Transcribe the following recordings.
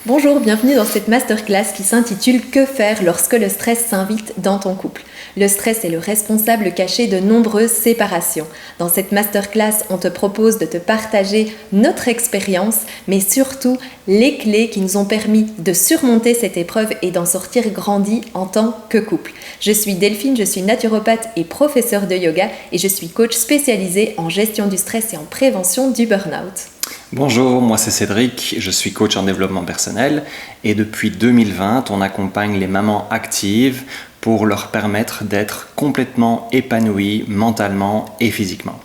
Bonjour, bienvenue dans cette masterclass qui s'intitule « Que faire lorsque le stress s'invite dans ton couple ?» Le stress est le responsable caché de nombreuses séparations. Dans cette masterclass, on te propose de te partager notre expérience, mais surtout les clés qui nous ont permis de surmonter cette épreuve et d'en sortir grandis en tant que couple. Je suis Delphine, je suis naturopathe et professeure de yoga et je suis coach spécialisée en gestion du stress et en prévention du burn-out. Bonjour, moi c'est Cédric, je suis coach en développement personnel et depuis 2020, on accompagne les mamans actives pour leur permettre d'être complètement épanouies mentalement et physiquement.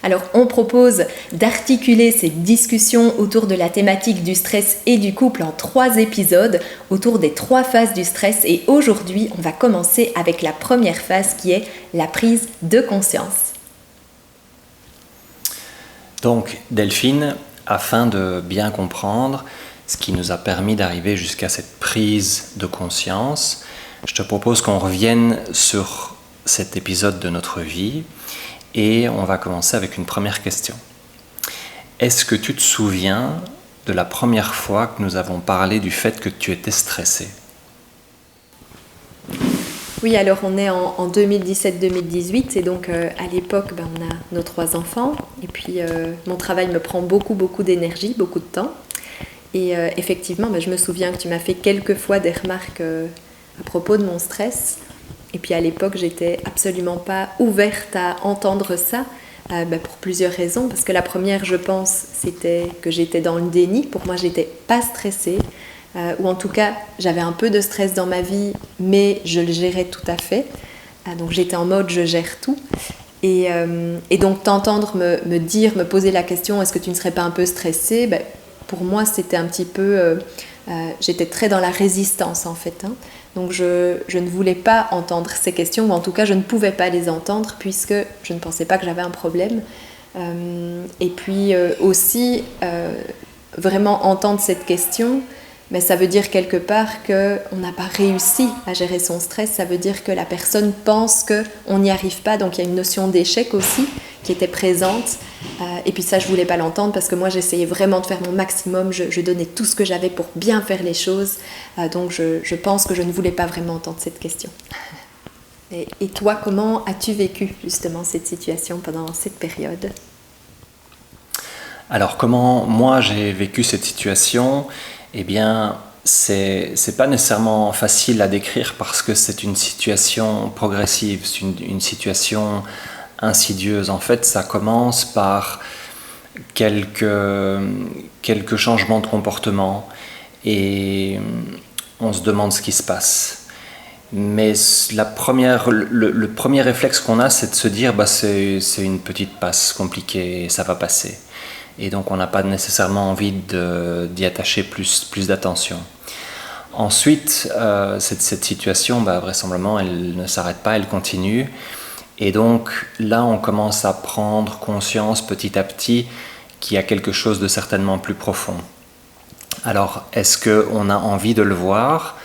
Alors, on propose d'articuler ces discussions autour de la thématique du stress et du couple en 3 épisodes, autour des 3 phases du stress. Et aujourd'hui, on va commencer avec la première phase qui est la prise de conscience. Donc, Delphine, afin de bien comprendre ce qui nous a permis d'arriver jusqu'à cette prise de conscience, je te propose qu'on revienne sur cet épisode de notre vie et on va commencer avec une première question. Est-ce que tu te souviens de la première fois que nous avons parlé du fait que tu étais stressée ? Oui, alors on est en 2017-2018 et donc à l'époque, on a nos 3 enfants et puis mon travail me prend beaucoup d'énergie, beaucoup de temps. Et effectivement, je me souviens que tu m'as fait quelques fois des remarques à propos de mon stress. Et puis à l'époque, j'étais absolument pas ouverte à entendre ça pour plusieurs raisons. Parce que la première, je pense, c'était que j'étais dans le déni. Pour moi, j'étais pas stressée. Ou en tout cas, j'avais un peu de stress dans ma vie, mais je le gérais tout à fait. Donc j'étais en mode je gère tout. Et donc t'entendre me poser la question, est-ce que tu ne serais pas un peu stressée ? Pour moi, c'était un petit peu... j'étais très dans la résistance en fait. Donc je ne voulais pas entendre ces questions, ou en tout cas je ne pouvais pas les entendre puisque je ne pensais pas que j'avais un problème. Et puis aussi, vraiment entendre cette question, ça veut dire quelque part qu'on n'a pas réussi à gérer son stress, ça veut dire que la personne pense qu'on n'y arrive pas, donc il y a une notion d'échec aussi qui était présente. Et puis ça, je ne voulais pas l'entendre parce que moi, j'essayais vraiment de faire mon maximum, je donnais tout ce que j'avais pour bien faire les choses. Donc je pense que je ne voulais pas vraiment entendre cette question. Et toi, comment as-tu vécu justement cette situation pendant cette période ? Alors comment moi j'ai vécu cette situation ? Eh bien, c'est pas nécessairement facile à décrire parce que c'est une situation progressive, c'est une situation insidieuse. En fait, ça commence par quelques changements de comportement et on se demande ce qui se passe. Mais le premier réflexe qu'on a, c'est de se dire c'est une petite passe compliquée, ça va passer. Et donc on n'a pas nécessairement envie d'y attacher plus d'attention. Ensuite, cette situation, vraisemblablement, elle ne s'arrête pas, elle continue. Et donc là, on commence à prendre conscience petit à petit qu'il y a quelque chose de certainement plus profond. Alors, est-ce qu'on a envie de le voir ?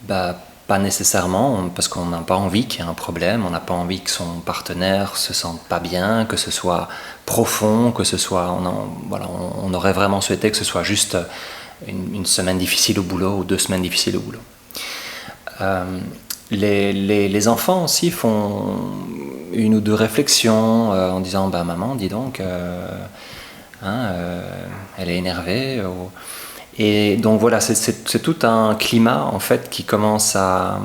Pas nécessairement, parce qu'on n'a pas envie qu'il y ait un problème, on n'a pas envie que son partenaire se sente pas bien, que ce soit profond, que ce soit... On aurait vraiment souhaité que ce soit juste une semaine difficile au boulot ou 2 semaines difficiles au boulot. Les enfants aussi font 1 ou 2 réflexions en disant maman, dis donc, elle est énervée. Et donc voilà, c'est tout un climat en fait qui commence à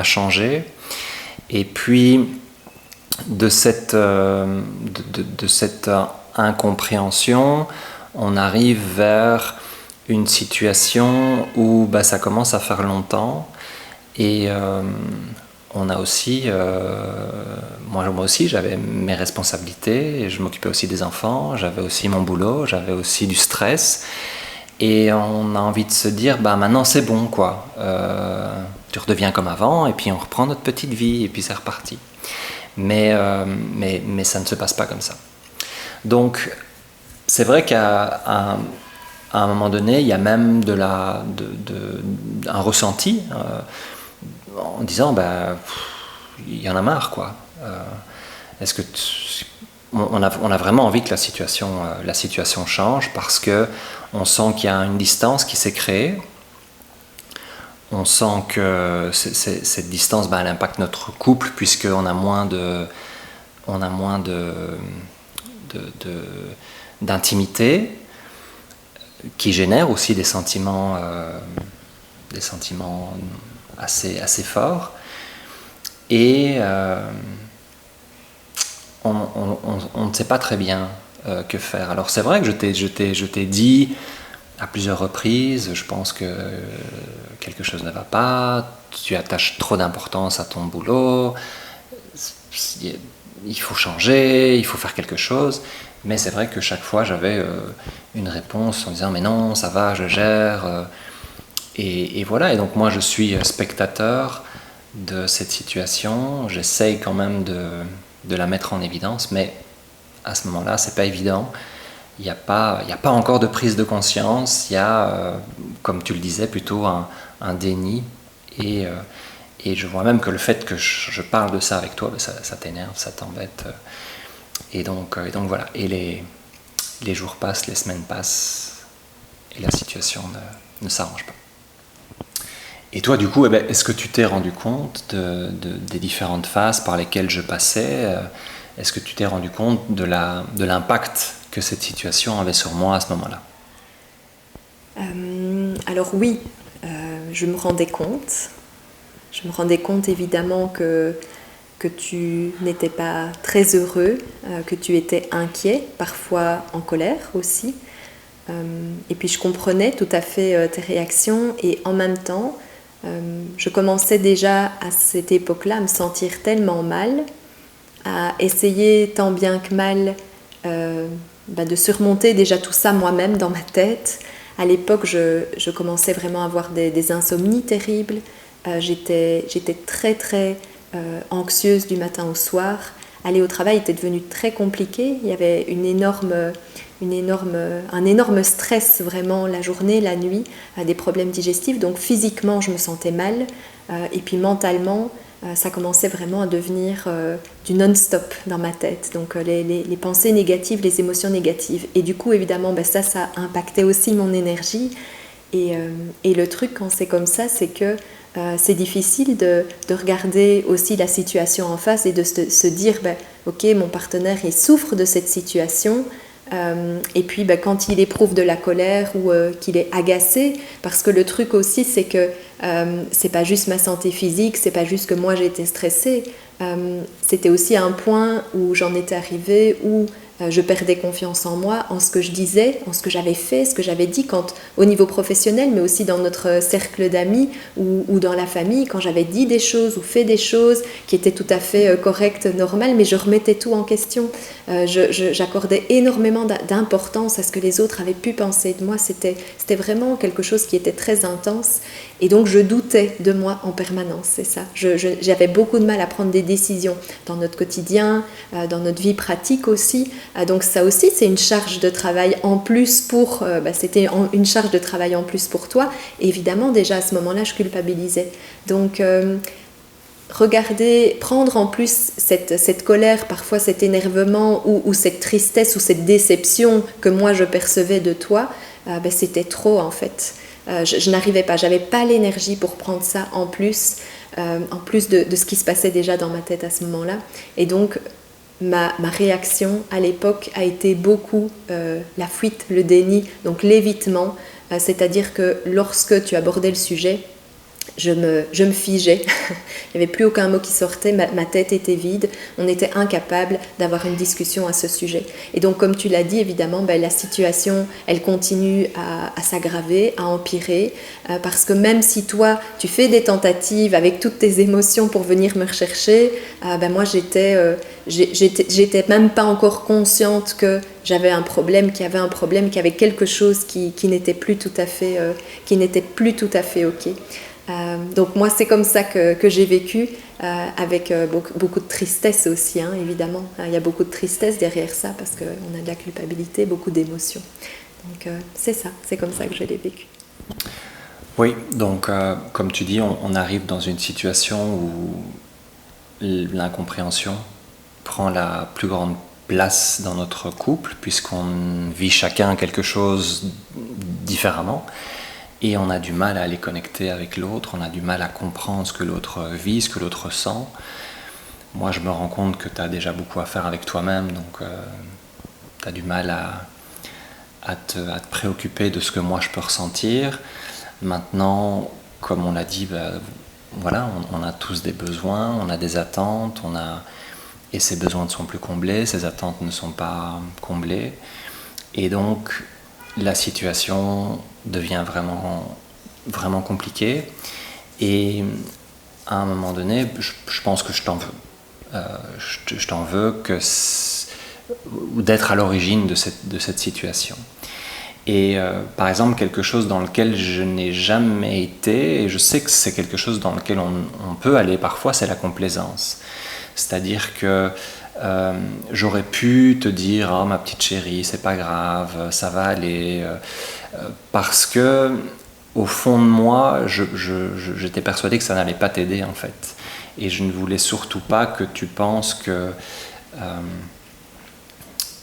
changer. Et puis de cette incompréhension, on arrive vers une situation où ça commence à faire longtemps. Et on a aussi, moi aussi j'avais mes responsabilités, je m'occupais aussi des enfants, j'avais aussi mon boulot, j'avais aussi du stress. Et on a envie de se dire, maintenant c'est bon quoi, tu redeviens comme avant et puis on reprend notre petite vie et puis c'est reparti. Mais ça ne se passe pas comme ça. Donc c'est vrai qu'à un moment donné, il y a même un ressenti en disant, il y en a marre quoi. Est-ce que on a vraiment envie que la situation change parce que on sent qu'il y a une distance qui s'est créée. On sent que cette distance, elle impacte notre couple puisqu'on a moins d'intimité, qui génère aussi des sentiments assez forts. Et on ne sait pas très bien que faire. Alors c'est vrai que je t'ai dit à plusieurs reprises, je pense que quelque chose ne va pas, tu attaches trop d'importance à ton boulot, il faut changer, il faut faire quelque chose. Mais c'est vrai que chaque fois j'avais une réponse en disant mais non, ça va, je gère. Et voilà, et donc moi je suis spectateur de cette situation, j'essaye quand même de la mettre en évidence, mais à ce moment-là c'est pas évident. Il n'y a pas encore de prise de conscience, il y a, comme tu le disais, plutôt un déni. Et je vois même que le fait que je parle de ça avec toi, ça t'énerve, ça t'embête. Et donc voilà. Et les jours passent, les semaines passent, et la situation ne s'arrange pas. Et toi, du coup, est-ce que tu t'es rendu compte des différentes phases par lesquelles je passais? Est-ce que tu t'es rendu compte de l'impact que cette situation avait sur moi à ce moment-là? Alors oui, je me rendais compte. Je me rendais compte évidemment que tu n'étais pas très heureux, que tu étais inquiet, parfois en colère aussi. Et puis je comprenais tout à fait tes réactions et en même temps, je commençais déjà à cette époque-là à me sentir tellement mal, à essayer tant bien que mal de surmonter déjà tout ça moi-même dans ma tête. À l'époque, je commençais vraiment à avoir des insomnies terribles. J'étais très très anxieuse du matin au soir. Aller au travail était devenu très compliqué. Il y avait un énorme stress vraiment la journée, la nuit, des problèmes digestifs. Donc physiquement, je me sentais mal. Et puis mentalement, ça commençait vraiment à devenir du non-stop dans ma tête. Donc les pensées négatives, les émotions négatives. Et du coup, évidemment, ça impactait aussi mon énergie. Et le truc quand c'est comme ça, c'est que c'est difficile de regarder aussi la situation en face et de se dire ok, mon partenaire il souffre de cette situation. Et puis quand il éprouve de la colère ou qu'il est agacé, parce que le truc aussi c'est que c'est pas juste ma santé physique, c'est pas juste que moi j'ai été stressée, c'était aussi un point où j'en étais arrivée où je perdais confiance en moi, en ce que je disais, en ce que j'avais fait, ce que j'avais dit au niveau professionnel, mais aussi dans notre cercle d'amis ou dans la famille, quand j'avais dit des choses ou fait des choses qui étaient tout à fait correctes, normales, mais je remettais tout en question. J'accordais énormément d'importance à ce que les autres avaient pu penser de moi. C'était vraiment quelque chose qui était très intense. Et donc je doutais de moi en permanence, c'est ça. J'avais beaucoup de mal à prendre des décisions dans notre quotidien, dans notre vie pratique aussi. Donc ça aussi, c'est une charge de travail en plus c'était une charge de travail en plus pour toi. Et évidemment, déjà à ce moment-là, je culpabilisais. Donc prendre en plus cette colère, parfois cet énervement ou cette tristesse ou cette déception que moi je percevais de toi, c'était trop en fait. Je n'arrivais pas, j'avais pas l'énergie pour prendre ça en plus de ce qui se passait déjà dans ma tête à ce moment-là. Et donc ma réaction à l'époque a été beaucoup la fuite, le déni, donc l'évitement, c'est-à-dire que lorsque tu abordais le sujet, je me figeais, il n'y avait plus aucun mot qui sortait, ma tête était vide, on était incapable d'avoir une discussion à ce sujet. Et donc comme tu l'as dit, évidemment, la situation, elle continue à s'aggraver, à empirer, parce que même si toi, tu fais des tentatives avec toutes tes émotions pour venir me rechercher, moi j'étais même pas encore consciente que j'avais un problème, qu'il y avait un problème, qu'il y avait quelque chose qui n'était plus tout à fait ok. Donc moi c'est comme ça que j'ai vécu, avec beaucoup de tristesse aussi, évidemment. Il y a beaucoup de tristesse derrière ça parce qu'on a de la culpabilité, beaucoup d'émotions. Donc c'est ça, c'est comme ça que je l'ai vécu. Oui, donc comme tu dis, on arrive dans une situation où l'incompréhension prend la plus grande place dans notre couple, puisqu'on vit chacun quelque chose différemment, et on a du mal à aller connecter avec l'autre, on a du mal à comprendre ce que l'autre vit, ce que l'autre ressent. Moi, je me rends compte que tu as déjà beaucoup à faire avec toi-même, donc tu as du mal à te préoccuper de ce que moi je peux ressentir. Maintenant, comme on l'a dit, voilà, on a tous des besoins, on a des attentes, et ces besoins ne sont plus comblés, ces attentes ne sont pas comblées. Et donc, la situation devient vraiment, vraiment compliquée. Et à un moment donné, je pense que je t'en veux. Je t'en veux d'être à l'origine de cette situation. Et par exemple, quelque chose dans lequel je n'ai jamais été, et je sais que c'est quelque chose dans lequel on peut aller parfois, c'est la complaisance. C'est-à-dire que j'aurais pu te dire « Oh ma petite chérie, c'est pas grave, ça va aller », parce que au fond de moi, j'étais persuadé que ça n'allait pas t'aider en fait. Et je ne voulais surtout pas que tu penses que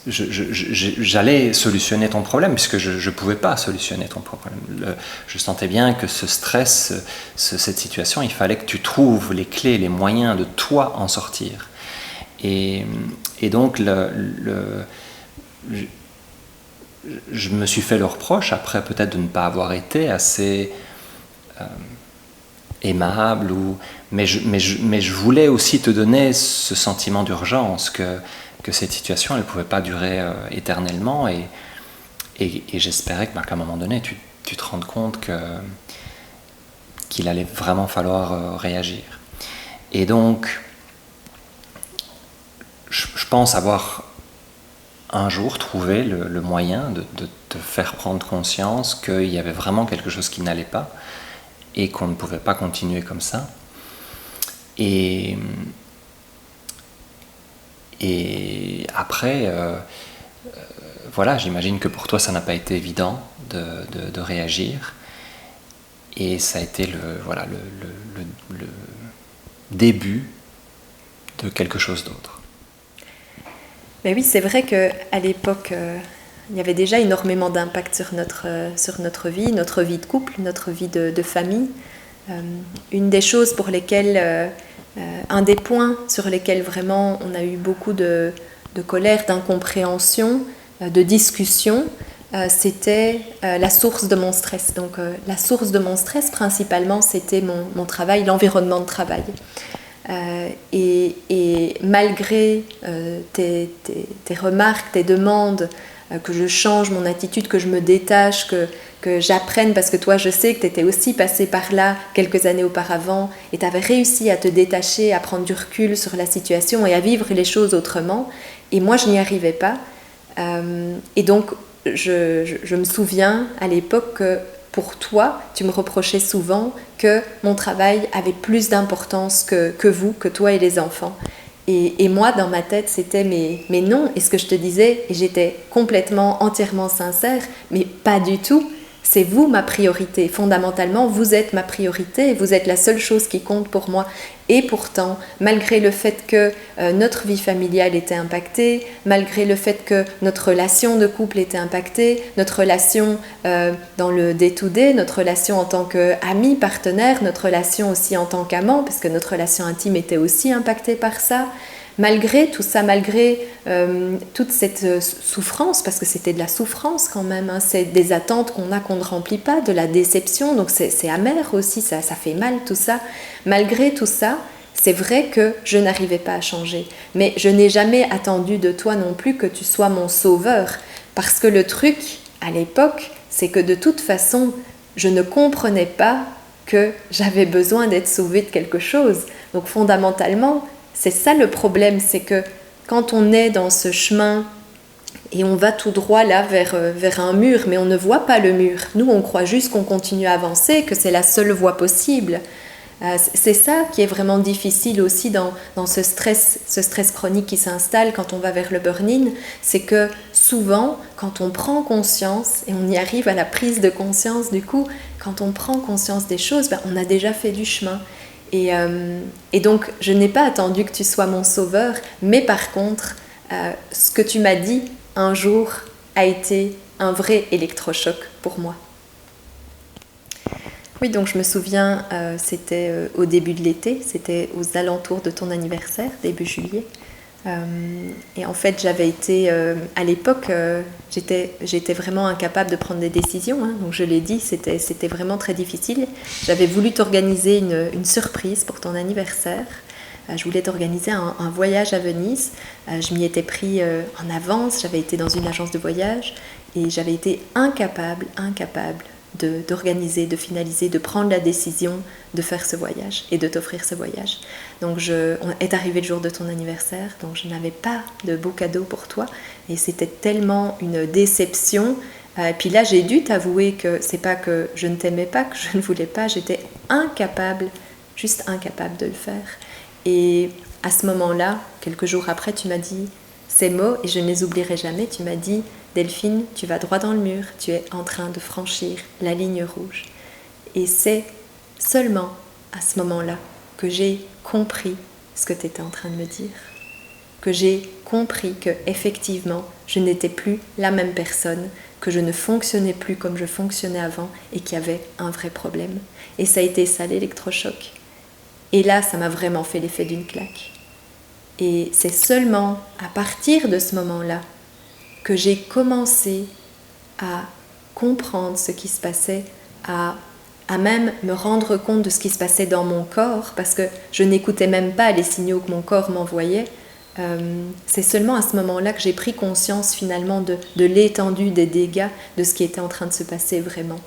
j'allais solutionner ton problème, puisque je ne pouvais pas solutionner ton problème. Je sentais bien que ce stress, cette situation, il fallait que tu trouves les clés, les moyens de toi en sortir. Et donc, je me suis fait le reproche, après peut-être de ne pas avoir été assez aimable, mais je voulais aussi te donner ce sentiment d'urgence, que cette situation, elle ne pouvait pas durer éternellement, et j'espérais qu'à un moment donné, tu te rendes compte qu'il allait vraiment falloir réagir. Et donc, je pense avoir un jour trouvé le moyen de te faire prendre conscience qu'il y avait vraiment quelque chose qui n'allait pas, et qu'on ne pouvait pas continuer comme ça. Et après, voilà, j'imagine que pour toi, ça n'a pas été évident de réagir. Et ça a été le début de quelque chose d'autre. Mais oui, c'est vrai qu'à l'époque, il y avait déjà énormément d'impact sur notre vie de couple, notre vie de famille. Une des choses pour lesquelles... un des points sur lesquels vraiment on a eu beaucoup de colère, d'incompréhension, de discussion, c'était la source de mon stress. Donc la source de mon stress principalement, c'était mon travail, l'environnement de travail. Et malgré tes remarques, tes demandes, que je change mon attitude, que je me détache, que j'apprenne, parce que toi je sais que tu étais aussi passé par là quelques années auparavant et tu avais réussi à te détacher, à prendre du recul sur la situation et à vivre les choses autrement, et moi je n'y arrivais pas. Et donc je me souviens à l'époque que pour toi, tu me reprochais souvent que mon travail avait plus d'importance que vous, que toi et les enfants. Et moi, dans ma tête, c'était mais non. Et ce que je te disais, et j'étais complètement, entièrement sincère, mais pas du tout. C'est vous ma priorité. Fondamentalement, vous êtes ma priorité. Vous êtes la seule chose qui compte pour moi. Et pourtant, malgré le fait que notre vie familiale était impactée, malgré le fait que notre relation de couple était impactée, notre relation dans le day-to-day, notre relation en tant qu'ami, partenaire, notre relation aussi en tant qu'amant, parce que notre relation intime était aussi impactée par ça, malgré tout ça, malgré toute cette souffrance, parce que c'était de la souffrance quand même, hein, c'est des attentes qu'on ne remplit pas, de la déception, donc c'est amer aussi, ça fait mal tout ça. Malgré tout ça, c'est vrai que je n'arrivais pas à changer, mais je n'ai jamais attendu de toi non plus que tu sois mon sauveur, parce que le truc, à l'époque, c'est que de toute façon, je ne comprenais pas que j'avais besoin d'être sauvée de quelque chose. Donc fondamentalement, c'est ça le problème, c'est que quand on est dans ce chemin et on va tout droit là vers un mur, mais on ne voit pas le mur. Nous, on croit juste qu'on continue à avancer, que c'est la seule voie possible. C'est ça qui est vraiment difficile aussi dans ce stress chronique qui s'installe quand on va vers le burn-in, c'est que souvent, quand on prend conscience, et on y arrive à la prise de conscience du coup, quand on prend conscience des choses, on a déjà fait du chemin. Et donc, je n'ai pas attendu que tu sois mon sauveur, mais par contre, ce que tu m'as dit un jour a été un vrai électrochoc pour moi. Oui, donc je me souviens, c'était au début de l'été, c'était aux alentours de ton anniversaire, début juillet. Et en fait, j'avais été, à l'époque, j'étais vraiment incapable de prendre des décisions, hein, donc je l'ai dit, c'était vraiment très difficile. J'avais voulu t'organiser une surprise pour ton anniversaire. Je voulais t'organiser un voyage à Venise. Je m'y étais pris en avance, j'avais été dans une agence de voyage et j'avais été incapable d'organiser, de finaliser, de prendre la décision de faire ce voyage et de t'offrir ce voyage. Donc est arrivé le jour de ton anniversaire, donc je n'avais pas de beau cadeau pour toi et c'était tellement une déception. Et puis là, j'ai dû t'avouer que c'est pas que je ne t'aimais pas, que je ne voulais pas, j'étais incapable, juste incapable de le faire. Et à ce moment-là, quelques jours après, tu m'as dit ces mots et je ne les oublierai jamais. Tu m'as dit Delphine, tu vas droit dans le mur, tu es en train de franchir la ligne rouge. Et c'est seulement à ce moment-là que j'ai compris ce que tu étais en train de me dire. Que j'ai compris que effectivement, je n'étais plus la même personne, que je ne fonctionnais plus comme je fonctionnais avant et qu'il y avait un vrai problème. Et ça a été ça l'électrochoc. Et là, ça m'a vraiment fait l'effet d'une claque. Et c'est seulement à partir de ce moment-là que j'ai commencé à comprendre ce qui se passait, à même me rendre compte de ce qui se passait dans mon corps, parce que je n'écoutais même pas les signaux que mon corps m'envoyait. C'est seulement à ce moment-là que j'ai pris conscience finalement de l'étendue des dégâts, de ce qui était en train de se passer vraiment.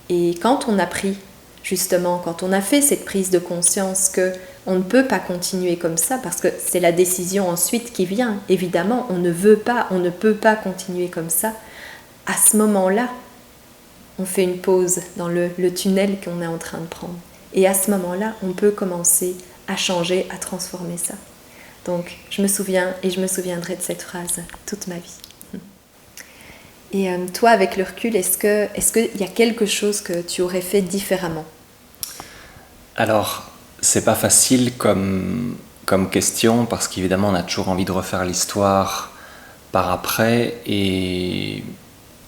Et quand on a fait cette prise de conscience qu'on ne peut pas continuer comme ça, parce que c'est la décision ensuite qui vient, évidemment, on ne peut pas continuer comme ça, à ce moment-là, on fait une pause dans le tunnel qu'on est en train de prendre. Et à ce moment-là, on peut commencer à changer, à transformer ça. Donc, je me souviens et je me souviendrai de cette phrase toute ma vie. Et toi, avec le recul, est-ce qu'il y a quelque chose que tu aurais fait différemment ? Alors, c'est pas facile comme question parce qu'évidemment, on a toujours envie de refaire l'histoire par après et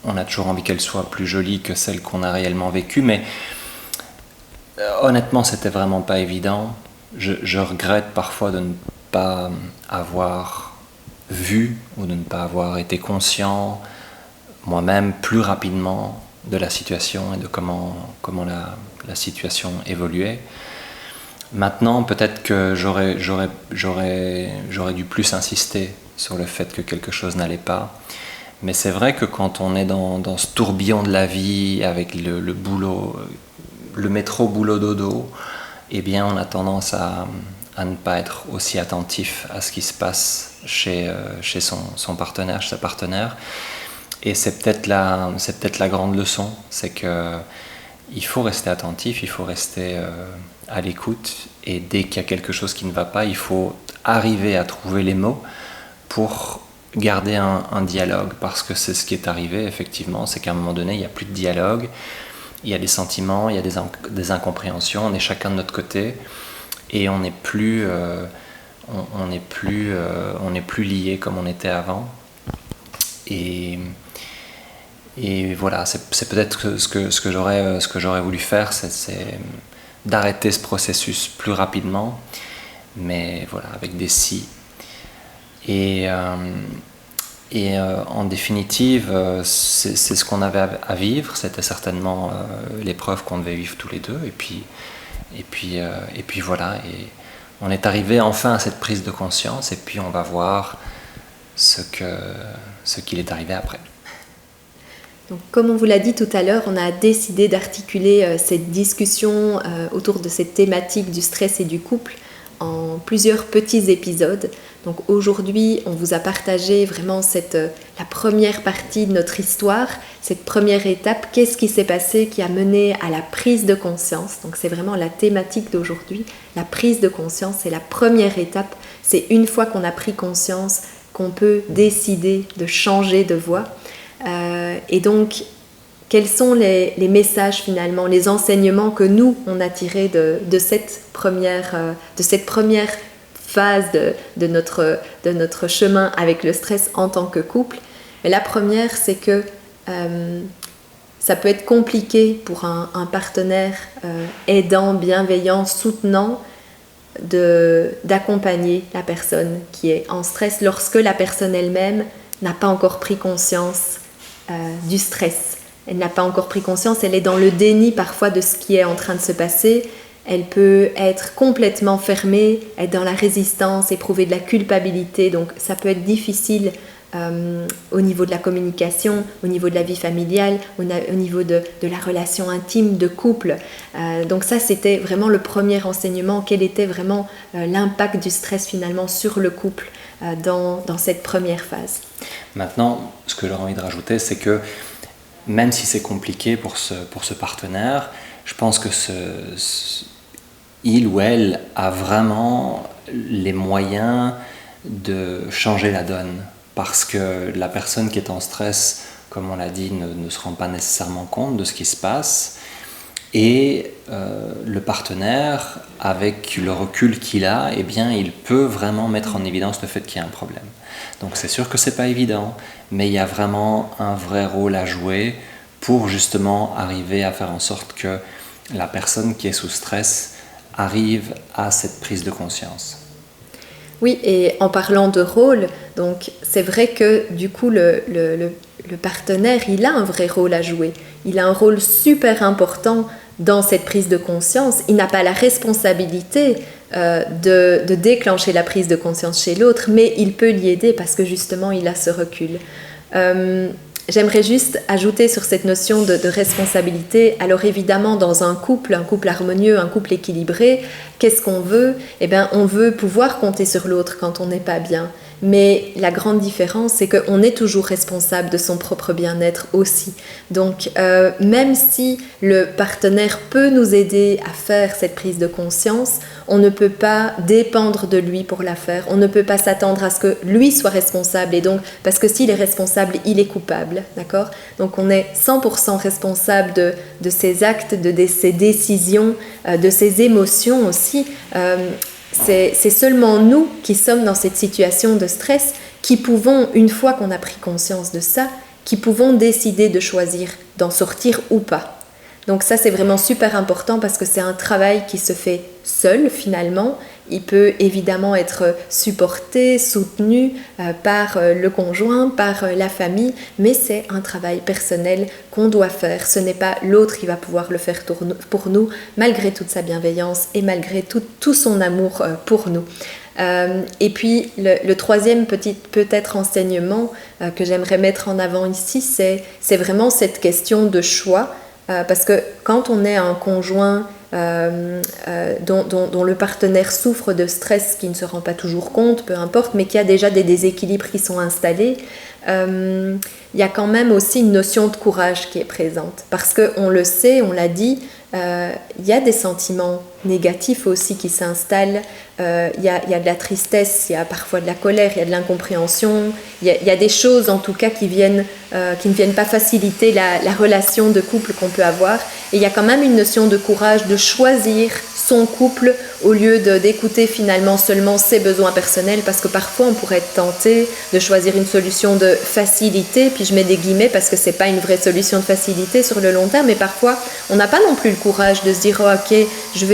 on a toujours envie qu'elle soit plus jolie que celle qu'on a réellement vécue. Mais honnêtement, c'était vraiment pas évident. Je regrette parfois de ne pas avoir vu ou de ne pas avoir été conscient moi-même plus rapidement de la situation et de comment la situation évoluait. Maintenant, peut-être que j'aurais dû plus insister sur le fait que quelque chose n'allait pas. Mais c'est vrai que quand on est dans ce tourbillon de la vie avec le boulot, le métro boulot dodo, eh bien on a tendance à ne pas être aussi attentif à ce qui se passe chez son partenaire, chez sa partenaire. Et c'est peut-être la grande leçon, c'est que il faut rester attentif, il faut rester à l'écoute, et dès qu'il y a quelque chose qui ne va pas, il faut arriver à trouver les mots pour garder un dialogue, parce que c'est ce qui est arrivé effectivement, c'est qu'à un moment donné, il n'y a plus de dialogue, il y a des sentiments, il y a des incompréhensions, on est chacun de notre côté, et on n'est plus liés comme on était avant. Et voilà, c'est peut-être ce que j'aurais voulu faire, c'est d'arrêter ce processus plus rapidement, mais voilà, avec des si. Et en définitive, c'est ce qu'on avait à vivre, c'était certainement l'épreuve qu'on devait vivre tous les deux, et puis voilà, et on est arrivé enfin à cette prise de conscience, et puis on va voir ce qu'il est arrivé après. Donc, comme on vous l'a dit tout à l'heure, on a décidé d'articuler cette discussion autour de cette thématique du stress et du couple en plusieurs petits épisodes. Donc aujourd'hui, on vous a partagé vraiment la première partie de notre histoire, cette première étape, qu'est-ce qui s'est passé qui a mené à la prise de conscience. Donc c'est vraiment la thématique d'aujourd'hui, la prise de conscience, c'est la première étape. C'est une fois qu'on a pris conscience qu'on peut décider de changer de voie. Et donc, quels sont les messages finalement, les enseignements que nous, on a tirés de cette première phases de notre chemin avec le stress en tant que couple. Et la première, c'est que ça peut être compliqué pour un partenaire aidant, bienveillant, soutenant, d'accompagner la personne qui est en stress lorsque la personne elle-même n'a pas encore pris conscience du stress. Elle n'a pas encore pris conscience, elle est dans le déni parfois de ce qui est en train de se passer. Elle peut être complètement fermée, être dans la résistance, éprouver de la culpabilité. Donc ça peut être difficile au niveau de la communication, au niveau de la vie familiale, au niveau de la relation intime, de couple. Donc ça, c'était vraiment le premier enseignement. Quel était vraiment l'impact du stress finalement sur le couple dans cette première phase. Maintenant, ce que j'aurais envie de rajouter, c'est que même si c'est compliqué pour ce partenaire, je pense que il ou elle a vraiment les moyens de changer la donne. Parce que la personne qui est en stress, comme on l'a dit, ne se rend pas nécessairement compte de ce qui se passe. Et le partenaire, avec le recul qu'il a, eh bien, il peut vraiment mettre en évidence le fait qu'il y a un problème. Donc c'est sûr que ce n'est pas évident, mais il y a vraiment un vrai rôle à jouer pour justement arriver à faire en sorte que la personne qui est sous stress arrive à cette prise de conscience. Oui, et en parlant de rôle, donc c'est vrai que du coup le partenaire, il a un vrai rôle à jouer. Il a un rôle super important dans cette prise de conscience. Il n'a pas la responsabilité de déclencher la prise de conscience chez l'autre, mais il peut l'y aider parce que justement il a ce recul. J'aimerais juste ajouter sur cette notion de responsabilité. Alors évidemment, dans un couple harmonieux, un couple équilibré, qu'est-ce qu'on veut ? Eh bien, on veut pouvoir compter sur l'autre quand on n'est pas bien. Mais la grande différence, c'est qu'on est toujours responsable de son propre bien-être aussi. Donc, même si le partenaire peut nous aider à faire cette prise de conscience, on ne peut pas dépendre de lui pour la faire. On ne peut pas s'attendre à ce que lui soit responsable. Et donc, parce que s'il est responsable, il est coupable. D'accord ? Donc, on est 100% responsable de ses actes, de ses décisions, de ses émotions aussi. C'est seulement nous qui sommes dans cette situation de stress qui pouvons, une fois qu'on a pris conscience de ça, qui pouvons décider de choisir d'en sortir ou pas. Donc ça, c'est vraiment super important parce que c'est un travail qui se fait seul finalement. Il peut évidemment être supporté, soutenu par le conjoint, par la famille, mais c'est un travail personnel qu'on doit faire. Ce n'est pas l'autre qui va pouvoir le faire pour nous, malgré toute sa bienveillance et malgré tout son amour pour nous. Et puis le troisième peut-être enseignement que j'aimerais mettre en avant ici, c'est vraiment cette question de choix. Parce que quand on est un conjoint dont le partenaire souffre de stress qui ne se rend pas toujours compte, peu importe, mais qui a déjà des déséquilibres qui sont installés, il y a quand même aussi une notion de courage qui est présente. Parce qu'on le sait, on l'a dit, il y a des sentiments négatifs aussi qui s'installent, il y a de la tristesse, il y a parfois de la colère, il y a de l'incompréhension, il y a des choses en tout cas qui ne viennent pas faciliter la relation de couple qu'on peut avoir. Et il y a quand même une notion de courage de choisir son couple au lieu d'écouter finalement seulement ses besoins personnels, parce que parfois on pourrait être tenté de choisir une solution de facilité, puis je mets des guillemets parce que c'est pas une vraie solution de facilité sur le long terme, mais parfois on n'a pas non plus le courage de se dire oh, ok, je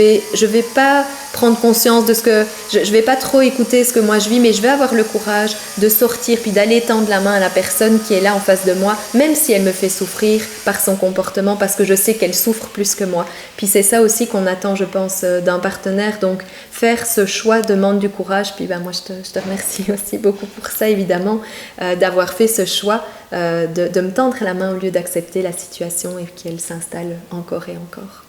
vais pas prendre conscience de ce que je vais pas trop écouter ce que moi je vis, mais je vais avoir le courage de sortir puis d'aller tendre la main à la personne qui est là en face de moi, même si elle me fait souffrir par son comportement, parce que je sais qu'elle souffre plus que moi. Puis c'est ça aussi qu'on attend, je pense, d'un partenaire. Donc faire ce choix demande du courage. Puis moi je te remercie aussi beaucoup pour ça, évidemment, d'avoir fait ce choix de me tendre la main au lieu d'accepter la situation et qu'elle s'installe encore et encore.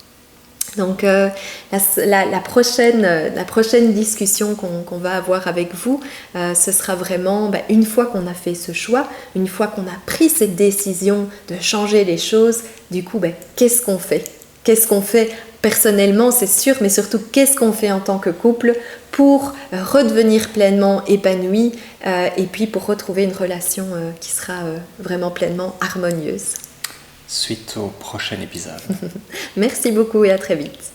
Donc la prochaine discussion qu'on va avoir avec vous, ce sera vraiment une fois qu'on a fait ce choix, une fois qu'on a pris cette décision de changer les choses, du coup qu'est-ce qu'on fait ? Qu'est-ce qu'on fait personnellement, c'est sûr, mais surtout qu'est-ce qu'on fait en tant que couple pour redevenir pleinement épanoui et puis pour retrouver une relation qui sera vraiment pleinement harmonieuse. Suite au prochain épisode. Merci beaucoup et à très vite.